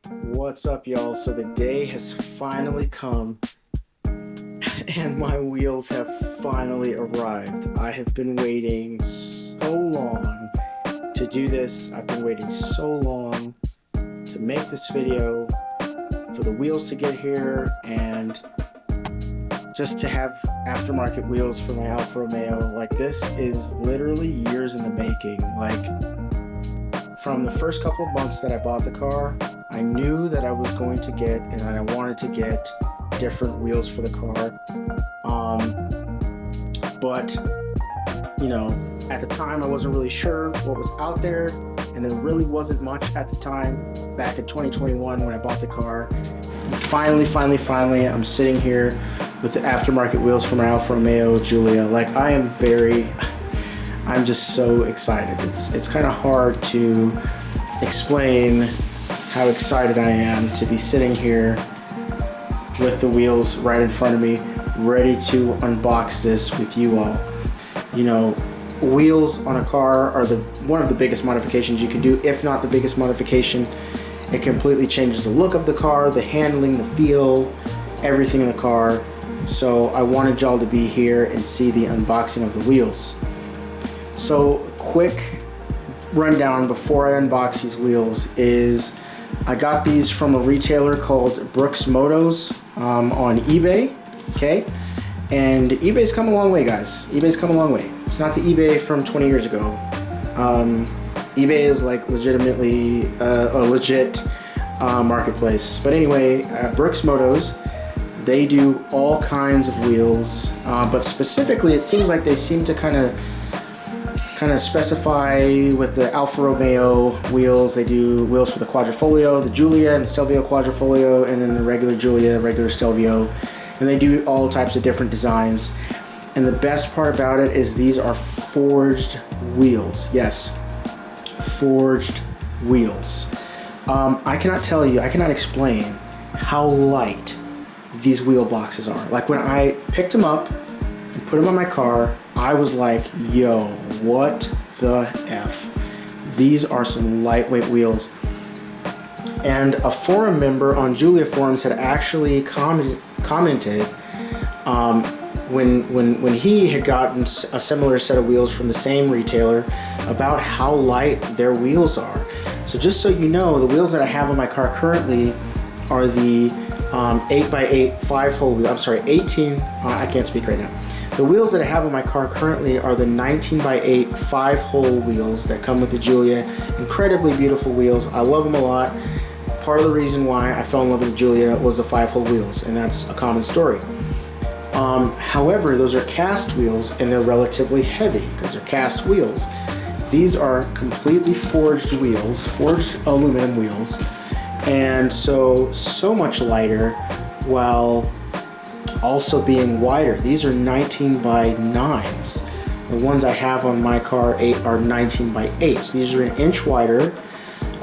What's up, y'all? So the day has finally come and my wheels have finally arrived. I have been waiting so long to do this. I've been waiting so long to make this video, for the wheels to get here, and just to have aftermarket wheels for my Alfa Romeo. Like, this is literally years in the making. Like, from the first couple of months that I bought the car, I knew that I was going to get, and I wanted to get, different wheels for the car. But, you know, at the time I wasn't really sure what was out there, and there really wasn't much at the time, back in 2021 when I bought the car. And finally, I'm sitting here with the aftermarket wheels for my Alfa Romeo Giulia. Like, I'm just so excited. It's kind of hard to explain how excited I am to be sitting here with the wheels right in front of me, ready to unbox this with you all. You know, wheels on a car are one of the biggest modifications you can do, if not the biggest modification. It completely changes the look of the car, the handling, the feel, everything in the car. So I wanted y'all to be here and see the unboxing of the wheels. So, quick rundown before I unbox these wheels is I got these from a retailer called Brooks Motos on eBay, okay? And eBay's come a long way, guys. eBay's come a long way. It's not the eBay from 20 years ago. eBay is like legitimately a legit marketplace. But anyway, Brooks Motos, they do all kinds of wheels, but specifically it seems like they seem to kind of specify with the Alfa Romeo wheels. They do wheels for the Quadrifoglio, the Giulia and Stelvio Quadrifoglio, and then the regular Giulia, regular Stelvio. And they do all types of different designs. And the best part about it is these are forged wheels. Yes, forged wheels. I cannot explain how light these wheel boxes are. Like, when I picked them up and put them on my car, I was like, yo, what the F? These are some lightweight wheels. And a forum member on Giulia forums had actually commented when he had gotten a similar set of wheels from the same retailer about how light their wheels are. So just so you know, the wheels that I have on my car currently are the 8x8 5-hole wheel. I'm sorry, 18. I can't speak right now. The wheels that I have on my car currently are the 19x8 5-hole wheels that come with the Giulia. Incredibly beautiful wheels. I love them a lot. Part of the reason why I fell in love with the Giulia was the 5-hole wheels, and that's a common story. However, those are cast wheels, and they're relatively heavy because they're cast wheels. These are completely forged wheels, forged aluminum wheels, and so much lighter, while also being wider. These are 19x9s. The ones I have on my car are 19x8s. These are an inch wider.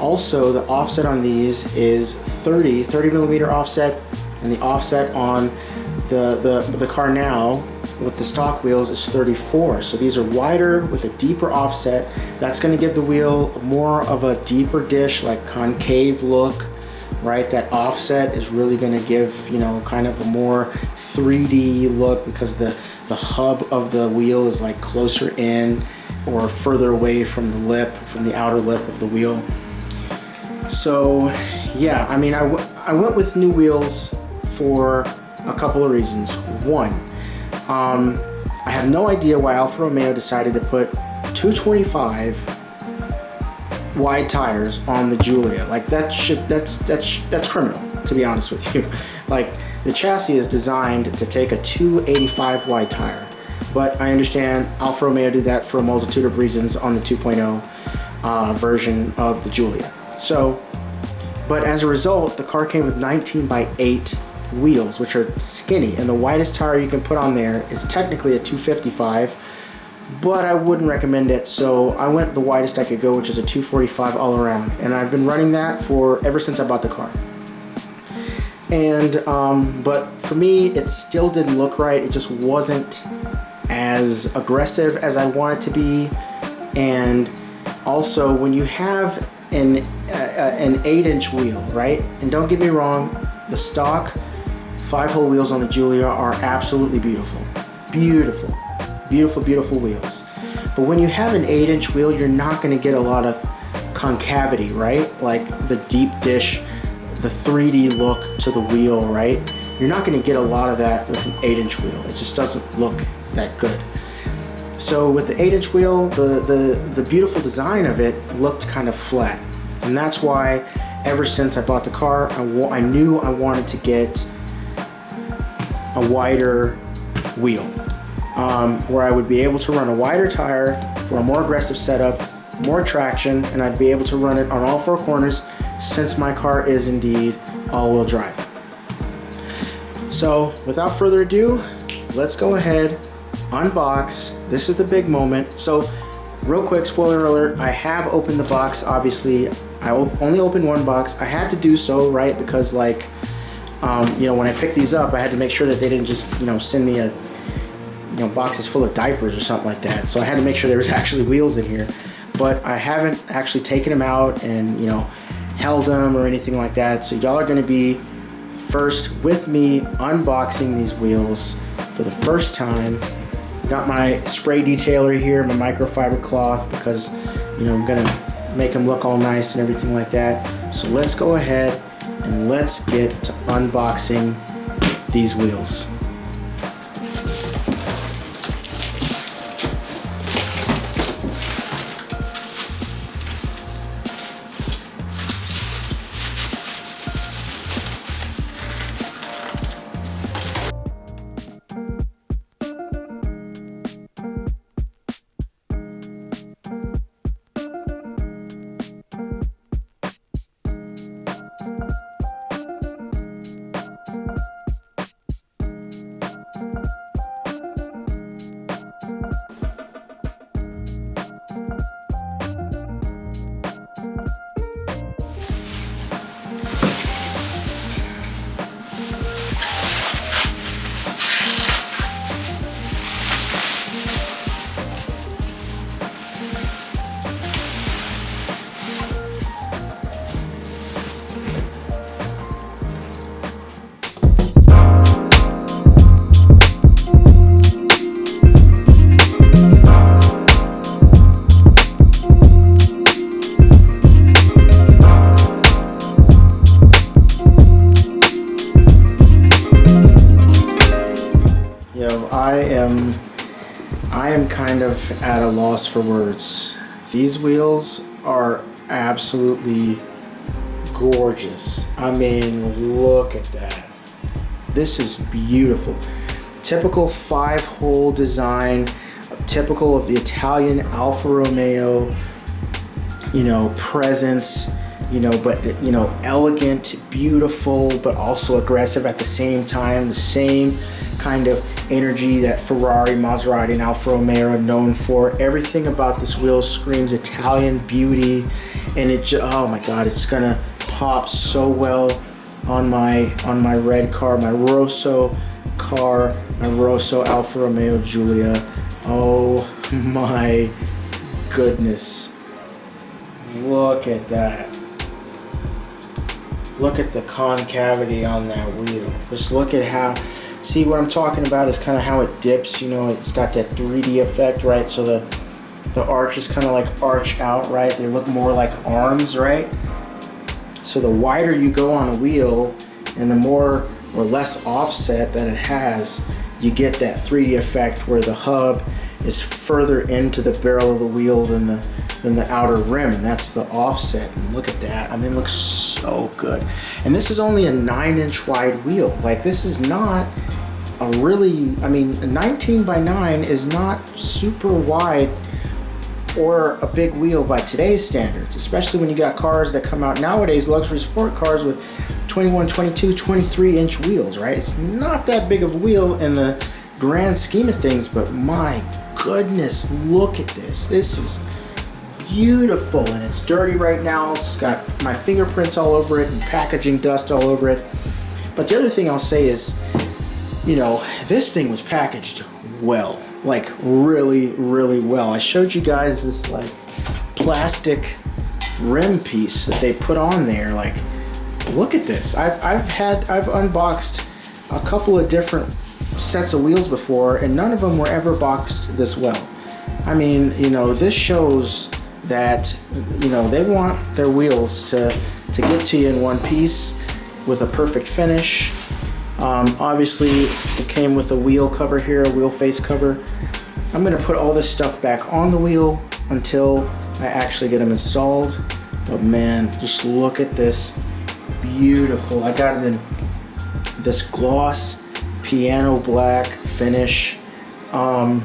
Also, the offset on these is 30 millimeter offset, and the offset on the car now with the stock wheels is 34. So these are wider with a deeper offset. That's going to give the wheel more of a deeper dish, like concave look, right? That offset is really going to give, you know, kind of a more 3D look, because the hub of the wheel is like closer in or further away from the lip, from the outer lip of the wheel. So yeah, I mean, I went with new wheels for a couple of reasons. One, I have no idea why Alfa Romeo decided to put 225 wide tires on the Giulia. Like, that's criminal, to be honest with you. Like, the chassis is designed to take a 285 wide tire, but I understand Alfa Romeo did that for a multitude of reasons on the 2.0 version of the Giulia. So, but as a result, the car came with 19x8 wheels, which are skinny, and the widest tire you can put on there is technically a 255, but I wouldn't recommend it, so I went the widest I could go, which is a 245 all around, and I've been running that ever since I bought the car. And but for me, it still didn't look right. It just wasn't as aggressive as I want it to be. And also, when you have an 8-inch wheel, right? And don't get me wrong, the stock 5-hole wheels on the Giulia are absolutely beautiful. Beautiful, beautiful, beautiful wheels. But when you have an 8-inch wheel, you're not going to get a lot of concavity, right? Like the deep dish, the 3D look to the wheel, right? You're not going to get a lot of that with an 8-inch wheel. It just doesn't look that good. So with the 8-inch wheel, the beautiful design of it looked kind of flat. And that's why ever since I bought the car, I knew I wanted to get a wider wheel, where I would be able to run a wider tire for a more aggressive setup, more traction, and I'd be able to run it on all 4 corners since my car is indeed all-wheel drive. So without further ado, let's go ahead, unbox. This is the big moment. So real quick, spoiler alert, I have opened the box. Obviously, I only opened one box. I had to do so, right? Because like, you know, when I picked these up, I had to make sure that they didn't just, you know, send me boxes full of diapers or something like that. So I had to make sure there was actually wheels in here. But I haven't actually taken them out and, you know, held them or anything like that. So y'all are going to be first with me unboxing these wheels for the first time. Got my spray detailer here, my microfiber cloth, because, you know, I'm going to make them look all nice and everything like that. So let's go ahead and let's get to unboxing these wheels. I am kind of at a loss for words. These wheels are absolutely gorgeous. I mean, look at that. This is beautiful. Typical 5-hole design, typical of the Italian Alfa Romeo, you know, presence, you know, but, you know, elegant, beautiful, but also aggressive at the same time. The same kind of energy that Ferrari, Maserati, and Alfa Romeo are known for. Everything about this wheel screams Italian beauty, and it just, oh my God, it's gonna pop so well on my red car, my Rosso car, my Rosso Alfa Romeo Giulia. Oh my goodness. Look at that. Look at the concavity on that wheel. Just look at how, see what I'm talking about is kind of how it dips, you know, it's got that 3D effect, right? So the arches kind of like arch out, right? They look more like arms, right? So the wider you go on a wheel and the more or less offset that it has, you get that 3D effect where the hub is further into the barrel of the wheel than the outer rim, and that's the offset. And look at that. I mean, it looks so good. And this is only a 9-inch wide wheel. Like, this is not a really, I mean, a 19 by 9 is not super wide or a big wheel by today's standards, especially when you got cars that come out nowadays, luxury sport cars with 21, 22, 23-inch wheels, right? It's not that big of a wheel in the grand scheme of things, but my goodness, look at this. This is beautiful, and it's dirty right now. It's got my fingerprints all over it and packaging dust all over it. But the other thing I'll say is, you know, this thing was packaged well, like really, really well. I showed you guys this like plastic rim piece that they put on there. Like, look at this. I've unboxed a couple of different sets of wheels before, and none of them were ever boxed this well. I mean, you know, this shows that, you know, they want their wheels to get to you in one piece with a perfect finish. Obviously, it came with a wheel cover here, a wheel face cover. I'm gonna put all this stuff back on the wheel until I actually get them installed. But man, just look at this. Beautiful. I got it in this gloss piano black finish. Oh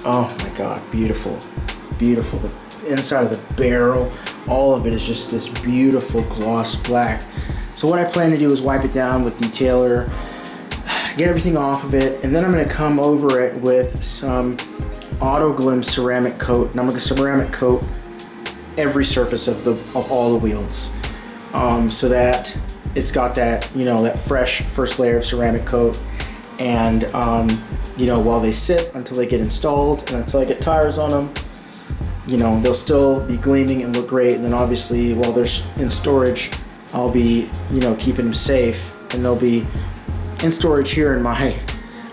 my God, beautiful. Beautiful. The inside of the barrel, all of it is just this beautiful gloss black. So what I plan to do is wipe it down with detailer, get everything off of it, and then I'm going to come over it with some auto glim ceramic coat, and I'm going to ceramic coat every surface of all the wheels, so that it's got that, you know, that fresh first layer of ceramic coat, and you know, while they sit until they get installed and until I get tires on them, you know, they'll still be gleaming and look great. And then obviously while they're in storage, I'll be, you know, keeping them safe, and they'll be in storage here in my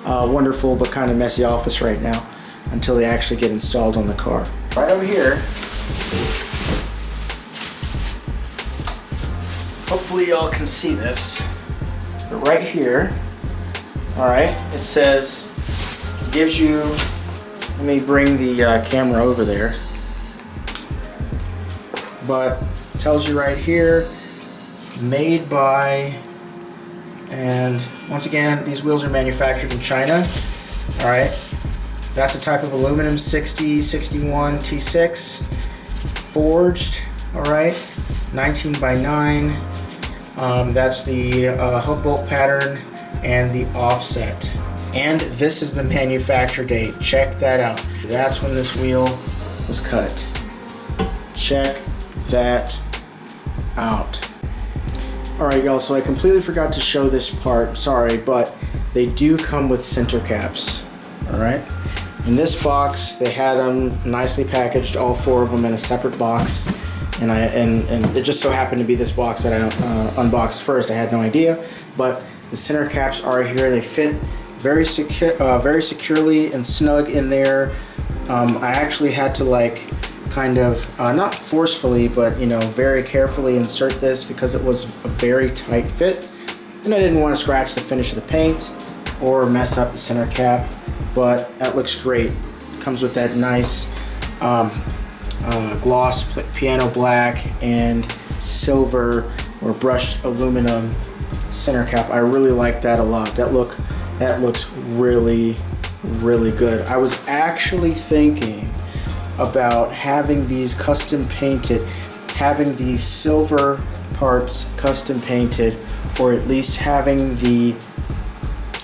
wonderful but kind of messy office right now until they actually get installed on the car. Right over here, hopefully y'all can see this, but right here, all right, it says, gives you, let me bring the camera over there, but tells you right here, made by, and once again, these wheels are manufactured in China. All right, that's a type of aluminum 6061 T6, forged. All right, 19 by 9. That's the hook bolt pattern and the offset. And this is the manufacture date. Check that out. That's when this wheel was cut. Check that out. Alright y'all, so I completely forgot to show this part, sorry, but they do come with center caps. Alright, in this box they had them nicely packaged, all 4 of them in a separate box, and it just so happened to be this box that I unboxed first. I had no idea, but the center caps are here. They fit very securely and snug in there. I actually had to, like, kind of not forcefully, but, you know, very carefully insert this because it was a very tight fit, and I didn't want to scratch the finish of the paint or mess up the center cap. But that looks great. Comes with that nice gloss piano black and silver or brushed aluminum center cap. I really like that a lot. That looks really, really good. I was actually thinking about having these custom painted, having these silver parts custom painted, or at least having the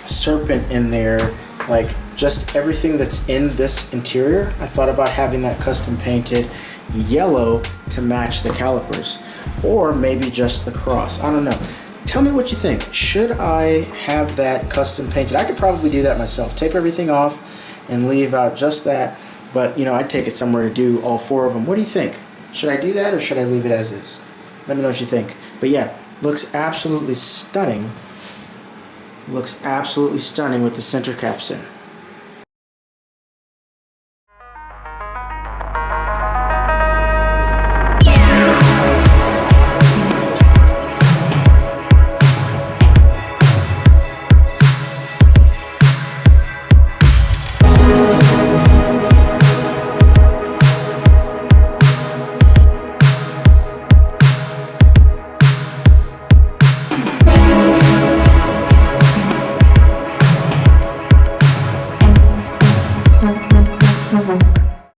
serpent in there, like just everything that's in this interior. I thought about having that custom painted yellow to match the calipers, or maybe just the cross. I don't know. Tell me what you think. Should I have that custom painted? I could probably do that myself. Tape everything off and leave out just that. But, you know, I'd take it somewhere to do all 4 of them. What do you think? Should I do that, or should I leave it as is? Let me know what you think. But yeah, looks absolutely stunning. Looks absolutely stunning with the center caps in.